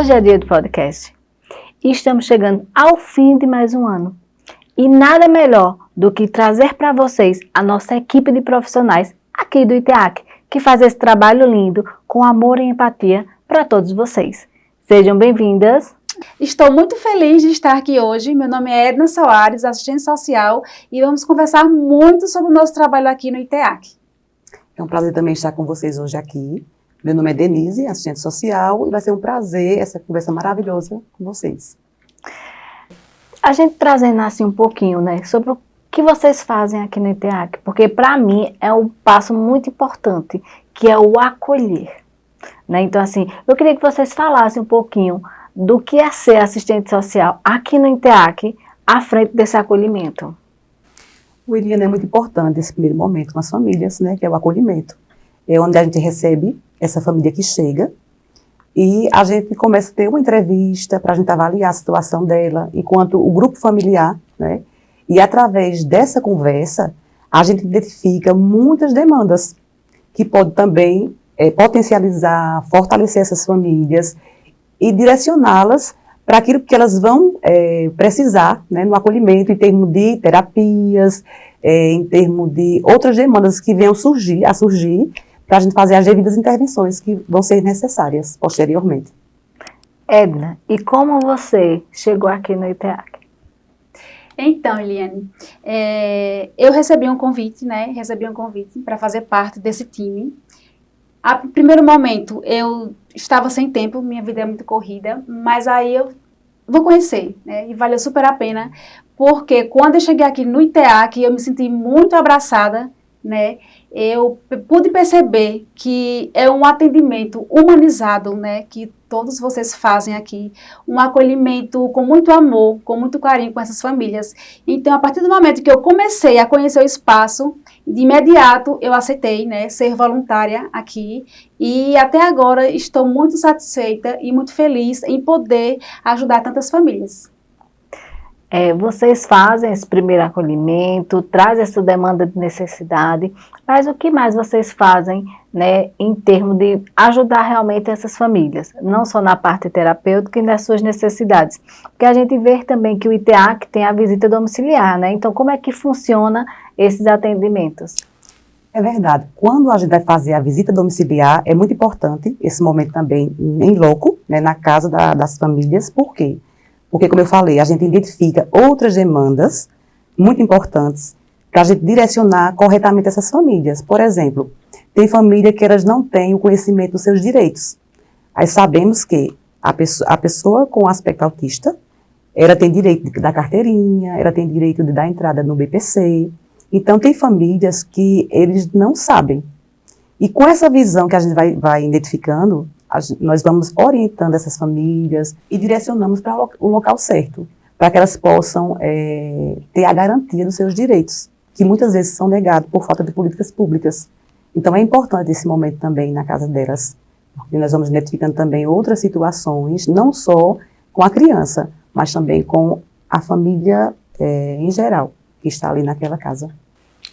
Hoje é dia do podcast e estamos chegando ao fim de mais um ano. E nada melhor do que trazer para vocês a nossa equipe de profissionais aqui do ITEAC, que faz esse trabalho lindo com amor e empatia para todos vocês. Sejam bem-vindas! Estou muito feliz de estar aqui hoje. Meu nome é Edna Soares, assistente social, e vamos conversar muito sobre o nosso trabalho aqui no ITEAC. É um prazer também estar com vocês hoje aqui. Meu nome é Denise, assistente social, e vai ser um prazer essa conversa maravilhosa com vocês. A gente trazendo assim um pouquinho, né, sobre o que vocês fazem aqui no ITEAC, porque para mim é um passo muito importante, que é o acolher, né? Então assim, eu queria que vocês falassem um pouquinho do que é ser assistente social aqui no ITEAC, à frente desse acolhimento. O IRIAN é muito importante esse primeiro momento com as famílias, né, que é o acolhimento. É onde a gente recebe essa família que chega e a gente começa a ter uma entrevista para a gente avaliar a situação dela enquanto o grupo familiar, né? E através dessa conversa, a gente identifica muitas demandas que podem também potencializar, fortalecer essas famílias e direcioná-las para aquilo que elas vão precisar, né, no acolhimento, em termos de terapias, em termos de outras demandas que venham a surgir, para a gente fazer as devidas intervenções que vão ser necessárias posteriormente. Edna, e como você chegou aqui no ITEAC? Então, Eliane, eu recebi um convite, para fazer parte desse time. A primeiro momento, eu estava sem tempo, minha vida é muito corrida, mas aí eu vou conhecer, né, e valeu super a pena, porque quando eu cheguei aqui no ITEAC, eu me senti muito abraçada, né, eu pude perceber que é um atendimento humanizado, né, que todos vocês fazem aqui, um acolhimento com muito amor, com muito carinho com essas famílias. Então, a partir do momento que eu comecei a conhecer o espaço, de imediato eu aceitei, né, ser voluntária aqui e até agora estou muito satisfeita e muito feliz em poder ajudar tantas famílias. Vocês fazem esse primeiro acolhimento, traz essa demanda de necessidade, mas o que mais vocês fazem, né, em termos de ajudar realmente essas famílias, não só na parte terapêutica e nas suas necessidades, porque a gente vê também que o ITEAC tem a visita domiciliar, né, então como é que funciona esses atendimentos? É verdade, quando a gente vai fazer a visita domiciliar, é muito importante esse momento também em loco, né, na casa das famílias. Por quê? Porque, como eu falei, a gente identifica outras demandas muito importantes para a gente direcionar corretamente essas famílias. Por exemplo, tem família que elas não têm o conhecimento dos seus direitos. Aí sabemos que a pessoa com aspecto autista, ela tem direito da carteirinha, ela tem direito de dar entrada no BPC. Então, tem famílias que eles não sabem. E com essa visão que a gente vai identificando, nós vamos orientando essas famílias e direcionamos para o local certo, para que elas possam ter a garantia dos seus direitos, que muitas vezes são negados por falta de políticas públicas. Então é importante esse momento também na casa delas, porque nós vamos identificando também outras situações, não só com a criança, mas também com a família em geral, que está ali naquela casa.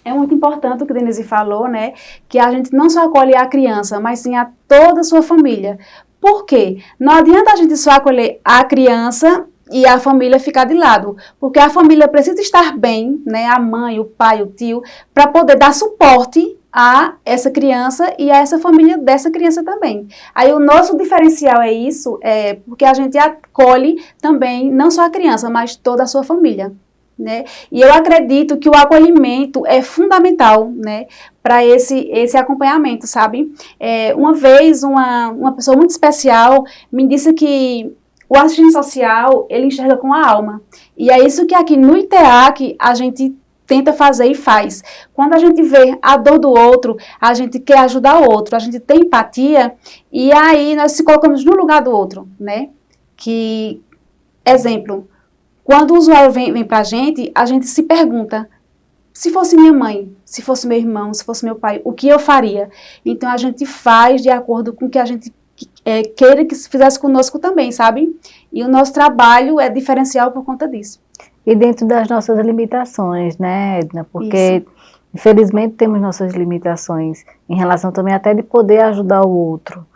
É muito importante o que a Denise falou, né, que a gente não só acolhe a criança, mas sim a toda a sua família. Por quê? Não adianta a gente só acolher a criança e a família ficar de lado, porque a família precisa estar bem, né, a mãe, o pai, o tio, para poder dar suporte a essa criança e a essa família dessa criança também. Aí o nosso diferencial é isso, porque a gente acolhe também, não só a criança, mas toda a sua família. Né? E eu acredito que o acolhimento é fundamental, né, para esse acompanhamento, sabe? Uma vez uma pessoa muito especial me disse que o assistente social, ele enxerga com a alma. E é isso que aqui no ITEAC a gente tenta fazer e faz. Quando a gente vê a dor do outro, a gente quer ajudar o outro, a gente tem empatia e aí nós se colocamos no lugar do outro, né? Que, exemplo, quando o usuário vem para a gente se pergunta, se fosse minha mãe, se fosse meu irmão, se fosse meu pai, o que eu faria? Então, a gente faz de acordo com o que a gente queira que se fizesse conosco também, sabe? E o nosso trabalho é diferencial por conta disso. E dentro das nossas limitações, né, Edna? Porque, infelizmente, temos nossas limitações em relação também até de poder ajudar o outro.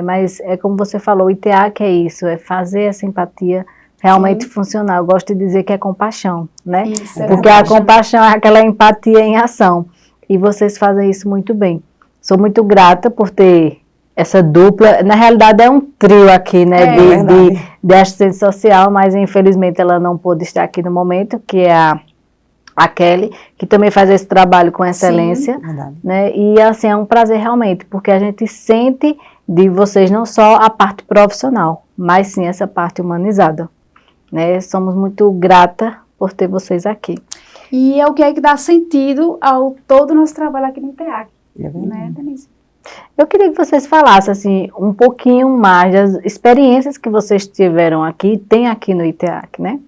Mas é como você falou, o ITEAC é isso, é fazer essa empatia realmente funcionar. Eu gosto de dizer que é compaixão, né? Isso, é Porque a compaixão é aquela empatia em ação. E vocês fazem isso muito bem. Sou muito grata por ter essa dupla. Na realidade é um trio aqui, né? De assistente social, mas infelizmente ela não pôde estar aqui no momento, que é a Kelly, que também faz esse trabalho com excelência. Sim, né? E assim, é um prazer realmente, porque a gente sente de vocês não só a parte profissional, mas sim essa parte humanizada. Né? Somos muito grata por ter vocês aqui. E é o que é que dá sentido ao todo o nosso trabalho aqui no ITEAC, né, Denise? Eu queria que vocês falassem assim, um pouquinho mais das experiências que vocês tiveram aqui, tem aqui no ITEAC, né?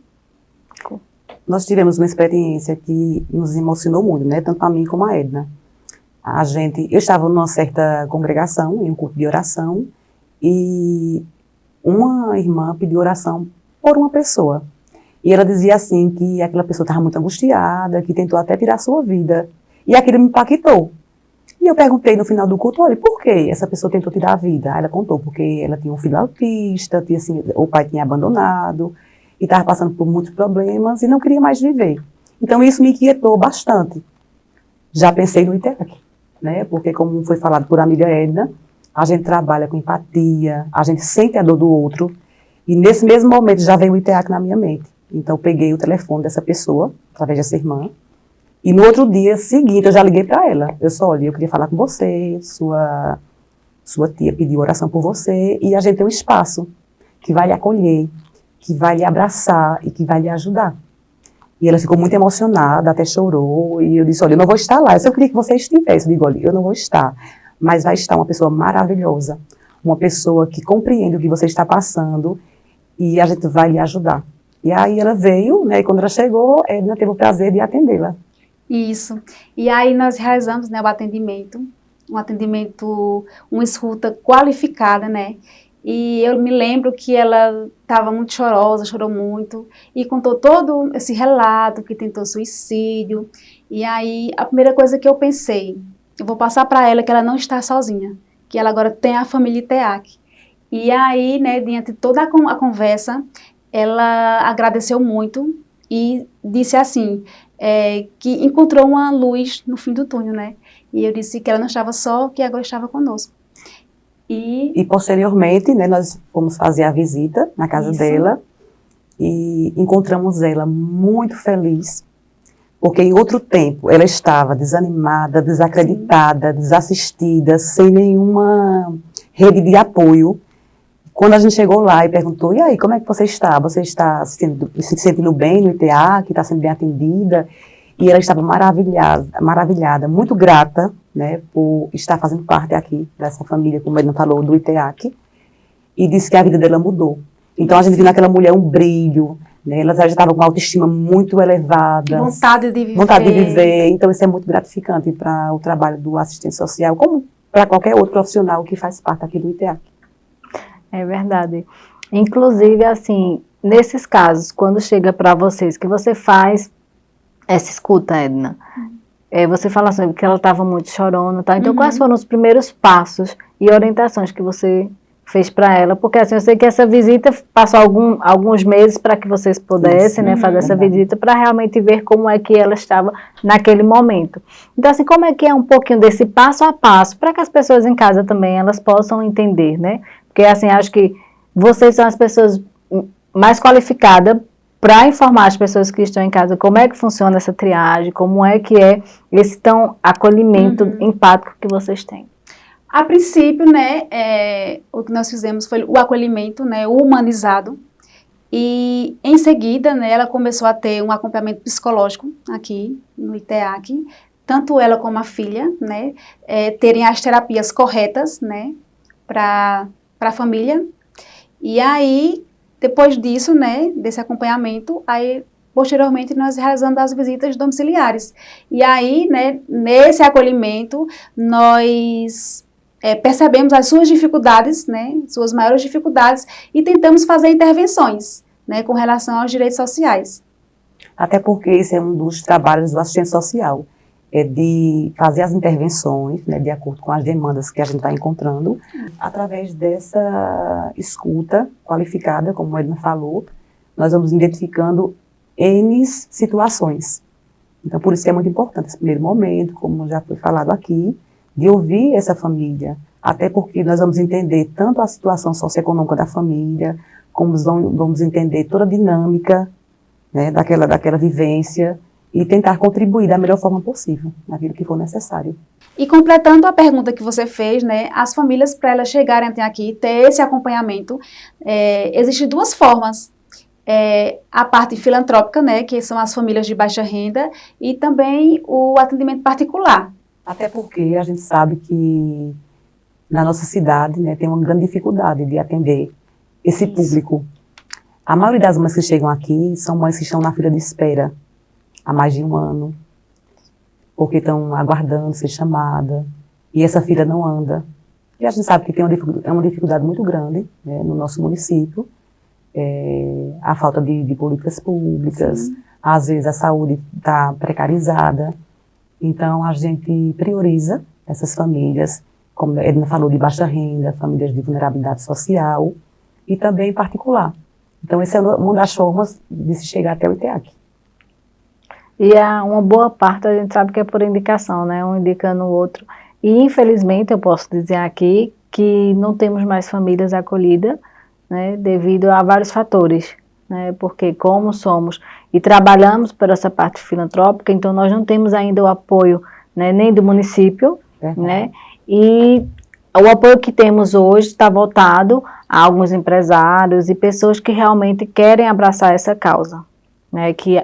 Nós tivemos uma experiência que nos emocionou muito, né? Tanto a mim como a Edna. Eu estava numa certa congregação, em um culto de oração, e uma irmã pediu oração por uma pessoa. E ela dizia assim, que aquela pessoa estava muito angustiada, que tentou até tirar a sua vida. E aquilo me impactou. E eu perguntei no final do culto, olha, por que essa pessoa tentou tirar a vida? Aí ela contou, porque ela tinha um filho autista, assim, o pai tinha abandonado, e estava passando por muitos problemas e não queria mais viver. Então isso me inquietou bastante. Já pensei no ITEAC, né? Porque como foi falado por amiga Edna, a gente trabalha com empatia, a gente sente a dor do outro, e nesse mesmo momento já veio o ITEAC na minha mente. Então eu peguei o telefone dessa pessoa, através dessa irmã, e no outro dia seguinte eu já liguei para ela. Eu só, olha, eu queria falar com você, sua tia pediu oração por você, e a gente tem um espaço que vai lhe acolher, que vai lhe abraçar e que vai lhe ajudar. E ela ficou muito emocionada, até chorou, e eu disse, olha, eu não vou estar lá, eu só queria que você estivesse. Eu digo, olha, eu não vou estar, mas vai estar uma pessoa maravilhosa, uma pessoa que compreende o que você está passando, e a gente vai lhe ajudar. E aí ela veio, né, e quando ela chegou, Edna teve o prazer de atendê-la. Isso. E aí nós realizamos, né, um atendimento, uma escuta qualificada, né? E eu me lembro que ela estava muito chorosa, chorou muito, e contou todo esse relato, que tentou suicídio. E aí, a primeira coisa que eu pensei, eu vou passar para ela que ela não está sozinha, que ela agora tem a família ITEAC. E aí, né, diante de toda a conversa, ela agradeceu muito e disse assim, que encontrou uma luz no fim do túnel, né? E eu disse que ela não estava só, que agora estava conosco. E posteriormente, né, nós fomos fazer a visita na casa dela e encontramos ela muito feliz, porque em outro tempo ela estava desanimada, desacreditada, desassistida, sem nenhuma rede de apoio. Quando a gente chegou lá e perguntou, e aí, como é que você está? Você está se sentindo bem no ITEAC, está sendo bem atendida? E ela estava maravilhada, muito grata, né, por estar fazendo parte aqui dessa família, como ele falou, do ITEAC, e disse que a vida dela mudou. Então a gente viu naquela mulher um brilho, né, ela já estava com uma autoestima muito elevada. Vontade de viver. Vontade de viver, então isso é muito gratificante para o trabalho do assistente social, como para qualquer outro profissional que faz parte aqui do ITEAC. É verdade. Inclusive, assim, nesses casos, quando chega para vocês, que você faz essa escuta, Edna, você fala assim, que ela estava muito chorona, tá? Então, quais foram os primeiros passos e orientações que você fez para ela? Porque, assim, eu sei que essa visita passou alguns meses para que vocês pudessem, né, fazer essa visita, para realmente ver como é que ela estava naquele momento. Então, assim, como é que é um pouquinho desse passo a passo, para que as pessoas em casa também, elas possam entender, né? Porque, assim, acho que vocês são as pessoas mais qualificadas para informar as pessoas que estão em casa como é que funciona essa triagem, como é que é esse tão acolhimento empático que vocês têm. A princípio, né, o que nós fizemos foi o acolhimento, né, humanizado, e em seguida, né, ela começou a ter um acompanhamento psicológico aqui no ITEAC, tanto ela como a filha, né, terem as terapias corretas, né, para a família. E aí, depois disso, né, desse acompanhamento, aí posteriormente nós realizamos as visitas domiciliares. E aí, né, nesse acolhimento, nós percebemos as suas dificuldades, né, suas maiores dificuldades, e tentamos fazer intervenções, né, com relação aos direitos sociais. Até porque esse é um dos trabalhos do assistente social. é de fazer as intervenções, né, de acordo com as demandas que a gente está encontrando, através dessa escuta qualificada, como a Edna falou, nós vamos identificando N situações. Então, por isso que é muito importante esse primeiro momento, como já foi falado aqui, de ouvir essa família, até porque nós vamos entender tanto a situação socioeconômica da família, como vamos entender toda a dinâmica, né, daquela vivência, e tentar contribuir da melhor forma possível, naquilo que for necessário. E completando a pergunta que você fez, né, as famílias, para elas chegarem até aqui, ter esse acompanhamento, existem duas formas. A parte filantrópica, né, que são as famílias de baixa renda, e também o atendimento particular. Até porque a gente sabe que na nossa cidade, né, tem uma grande dificuldade de atender esse público. A maioria das mães que chegam aqui são mães que estão na fila de espera há mais de um ano, porque estão aguardando ser chamada, e essa fila não anda. E a gente sabe que tem uma dificuldade muito grande, né, no nosso município, a falta de políticas públicas, sim, às vezes a saúde está precarizada. Então, a gente prioriza essas famílias, como a Edna falou, de baixa renda, famílias de vulnerabilidade social, e também particular. Então, essa é uma das formas de se chegar até o ITEAC. E uma boa parte a gente sabe que é por indicação, né? Um indicando o outro. E, infelizmente, eu posso dizer aqui que não temos mais famílias acolhidas, né? Devido a vários fatores, né? Porque como somos e trabalhamos por essa parte filantrópica, então nós não temos ainda o apoio, né, nem do município, né? E o apoio que temos hoje está voltado a alguns empresários e pessoas que realmente querem abraçar essa causa, né, que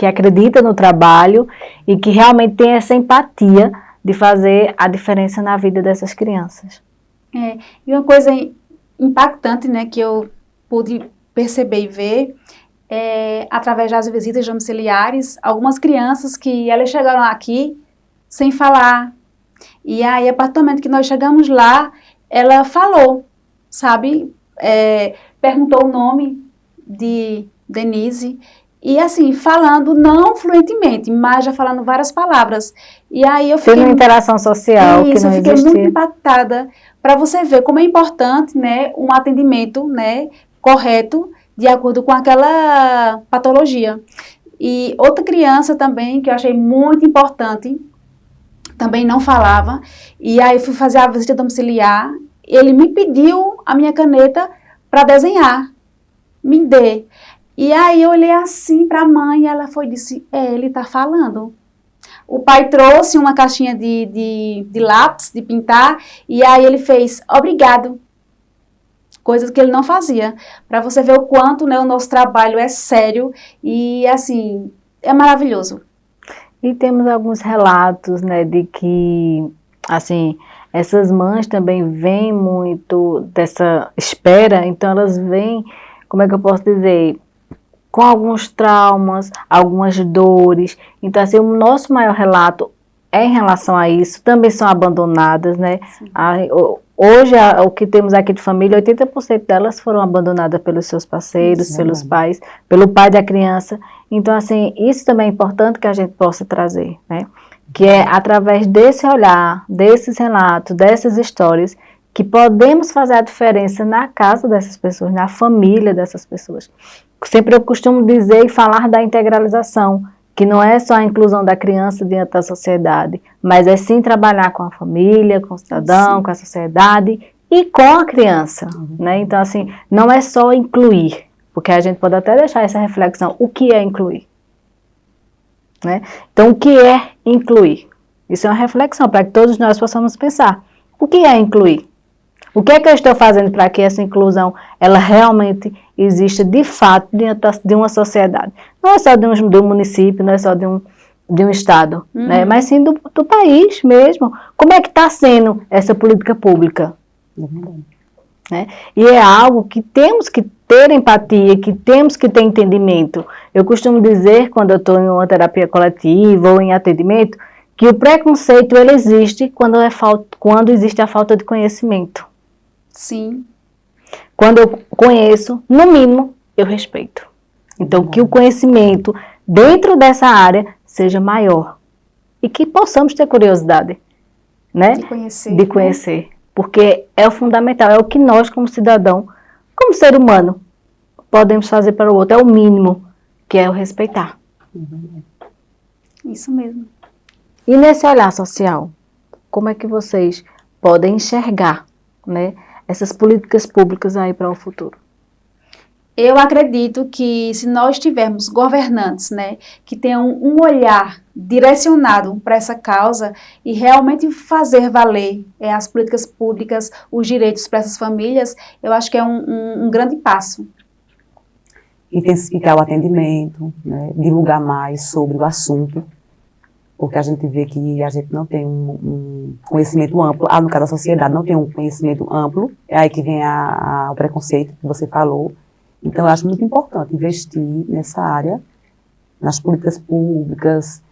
acredita no trabalho e que realmente tem essa empatia de fazer a diferença na vida dessas crianças. E uma coisa impactante, né, que eu pude perceber e ver, através das visitas domiciliares, algumas crianças que elas chegaram aqui sem falar. E aí, a partir do momento que nós chegamos lá, ela falou, sabe, perguntou o nome de Denise, e assim, falando não fluentemente, mas já falando várias palavras. E aí eu fiquei... Tendo uma interação social que não eu fiquei existia. muito impactada, para você ver como é importante, né, um atendimento, né, correto, de acordo com aquela patologia. E outra criança também, que eu achei muito importante, também não falava, e aí fui fazer a visita domiciliar, ele me pediu a minha caneta para desenhar, me dê. E aí eu olhei assim para a mãe e ela foi e disse, ele está falando. O pai trouxe uma caixinha de lápis, de pintar, e aí ele fez, obrigado. Coisas que ele não fazia. Para você ver o quanto, né, o nosso trabalho é sério e, assim, é maravilhoso. E temos alguns relatos, né, de que, assim, essas mães também vêm muito dessa espera, então elas vêm, como é que eu posso dizer, com alguns traumas, algumas dores. Então, assim, o nosso maior relato é em relação a isso, também são abandonadas, né? Hoje, o que temos aqui de família, 80% delas foram abandonadas pelos seus parceiros, pelos pais, pelo pai da criança. Então, assim, isso também é importante que a gente possa trazer, né? Que é através desse olhar, desses relatos, dessas histórias, que podemos fazer a diferença na casa dessas pessoas, na família dessas pessoas. Sempre eu costumo dizer e falar da integralização, que não é só a inclusão da criança diante da sociedade, mas é sim trabalhar com a família, com o cidadão, sim, com a sociedade e com a criança, né? Então, assim, não é só incluir, porque a gente pode até deixar essa reflexão, o que é incluir? Né? Então, o que é incluir? Isso é uma reflexão para que todos nós possamos pensar. O que é incluir? O que é que eu estou fazendo para que essa inclusão, ela realmente exista de fato dentro de uma sociedade? Não é só de um município, não é só de um estado, né? Mas sim do país mesmo. Como é que está sendo essa política pública? Né? E é algo que temos que ter empatia, que temos que ter entendimento. Eu costumo dizer, quando eu estou em uma terapia coletiva ou em atendimento, que o preconceito ele existe quando existe a falta de conhecimento. Sim. Quando eu conheço, no mínimo, eu respeito. Então, que o conhecimento dentro dessa área seja maior. e que possamos ter curiosidade, né? De conhecer. Porque é o fundamental, é o que nós, como cidadão, como ser humano, podemos fazer para o outro. É o mínimo, que é o respeitar. Isso mesmo. E nesse olhar social, como é que vocês podem enxergar, né, essas políticas públicas aí para o futuro? Eu acredito que se nós tivermos governantes, né, que tenham um olhar direcionado para essa causa e realmente fazer valer as políticas públicas, os direitos para essas famílias, eu acho que é um grande passo. Intensificar o atendimento, né, divulgar mais sobre o assunto, porque a gente vê que a gente não tem um conhecimento amplo, no caso da sociedade não tem um conhecimento amplo, é aí que vem o preconceito que você falou. Então, eu acho muito importante investir nessa área, nas políticas públicas,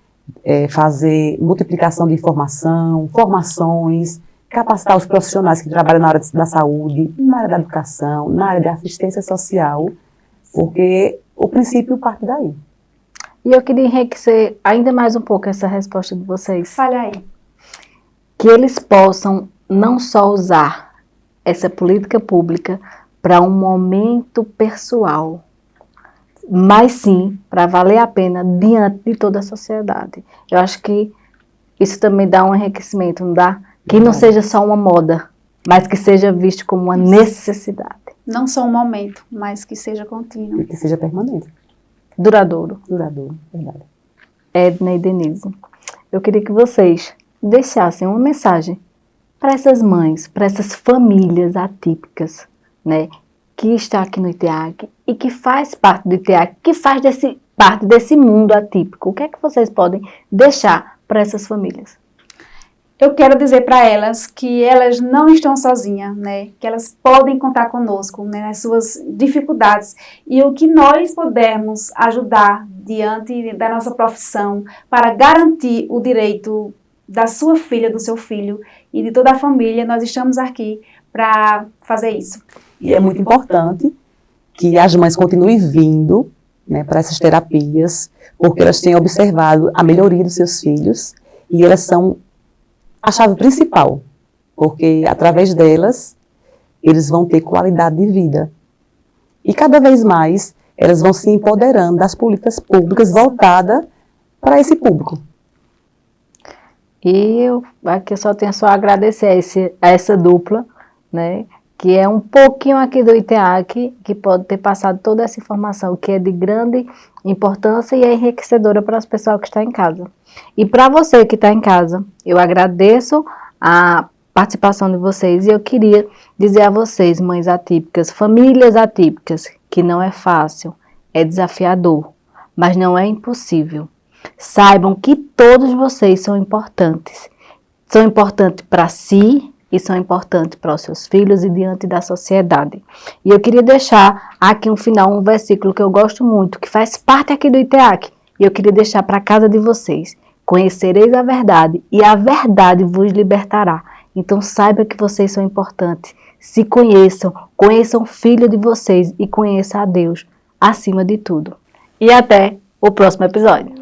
fazer multiplicação de informação, formações, capacitar os profissionais que trabalham na área da saúde, na área da educação, na área da assistência social, porque o princípio parte daí. E eu queria enriquecer ainda mais um pouco essa resposta de vocês. Fale aí. Que eles possam não só usar essa política pública para um momento pessoal, mas sim para valer a pena diante de toda a sociedade. Eu acho que isso também dá um enriquecimento, não dá? Que não seja só uma moda, mas que seja visto como uma necessidade. Não só um momento, mas que seja contínuo. E que seja permanente. Duradouro. Duradouro, verdade. Edna e Denise, eu queria que vocês deixassem uma mensagem para essas mães, para essas famílias atípicas, né, que está aqui no ITEAC e que faz parte do ITEAC, que faz parte desse mundo atípico. O que é que vocês podem deixar para essas famílias? Eu quero dizer para elas que elas não estão sozinhas, né? Que elas podem contar conosco, né, nas suas dificuldades. E o que nós pudermos ajudar diante da nossa profissão para garantir o direito da sua filha, do seu filho e de toda a família, nós estamos aqui para fazer isso. E é muito importante que as mães continuem vindo, né, para essas terapias, porque elas têm observado a melhoria dos seus filhos e elas são a chave principal, porque através delas eles vão ter qualidade de vida. E cada vez mais elas vão se empoderando das políticas públicas voltadas para esse público. E eu aqui só tenho só a agradecer a essa dupla, né, que é um pouquinho aqui do ITEAC, que pode ter passado toda essa informação, que é de grande importância e é enriquecedora para as pessoas que estão em casa. E para você que está em casa, eu agradeço a participação de vocês e eu queria dizer a vocês, mães atípicas, famílias atípicas, que não é fácil, é desafiador, mas não é impossível. Saibam que todos vocês são importantes para si, e são importantes para os seus filhos e diante da sociedade. E eu queria deixar aqui no final um versículo que eu gosto muito, que faz parte aqui do ITEAC, e eu queria deixar para a casa de vocês. Conhecereis a verdade, e a verdade vos libertará. Então saiba que vocês são importantes. Se conheçam, conheçam o filho de vocês e conheçam a Deus acima de tudo. E até o próximo episódio.